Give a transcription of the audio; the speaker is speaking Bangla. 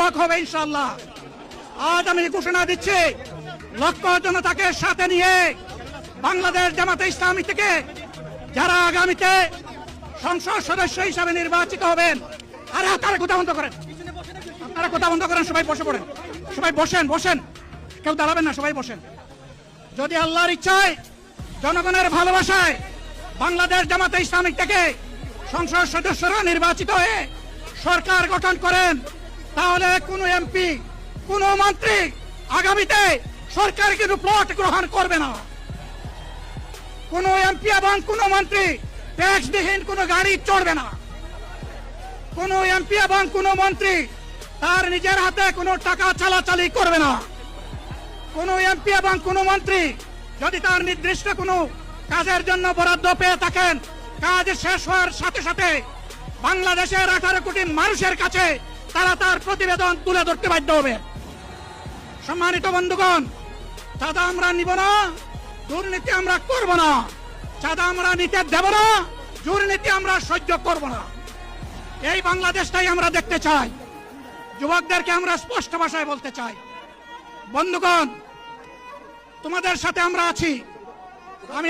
ব্লক হবে ইনশাআল্লাহ। আজ আমি ঘোষণা দিচ্ছি, লক্ষ জনতাকে সাথে নিয়ে বাংলাদেশ জামাতে ইসলামী থেকে যারা আগামীতে সংসদ সদস্য হিসাবে নির্বাচিত হবেন, আরে আপনারা কথা বন্ধ করেন, আপনারা কথা বন্ধ করেন, সবাই বসে পড়েন, সবাই বসেন, বসেন, কেউ দাঁড়াবেন না, সবাই বসেন। যদি আল্লাহর ইচ্ছায় জনগণের ভালোবাসায় বাংলাদেশ জামাতে ইসলামী থেকে সংসদ সদস্যরা নির্বাচিত হয়ে সরকার গঠন করেন, তাহলে কোনো এমপি, কোনো মন্ত্রী আগামীতে সরকার কিন্তু প্লট গ্রহণ করবে না। কোনো এমপি এবং কোনো মন্ত্রী ট্যাক্সবিহীন কোনো গাড়ি চড়বে না। কোনো এমপি এবং কোনো মন্ত্রী তার নিজের হাতে কোনো টাকা চালাচালি করবে না। কোনো এমপি এবং কোনো মন্ত্রী যদি তার নির্দিষ্ট কোনো কাজের জন্য বরাদ্দ পেয়ে থাকেন, কাজ শেষ হওয়ার সাথে সাথে বাংলাদেশের 18 কোটি মানুষের কাছে তারা তার প্রতিবেদন তুলে ধরতে বাধ্য হবে। সম্মানিত বন্ধুগণ, চাঁদা আমরা নিব না, দুর্নীতি আমরা করব না। চাঁদা আমরা নিতে দেব না, দুর্নীতি আমরা সহ্য করব না। এই বাংলাদেশটাই আমরা দেখতে চাই। যুবকদেরকে আমরা স্পষ্ট ভাষায় বলতে চাই, বন্ধুগণ, তোমাদের সাথে আমরা আছি। আমি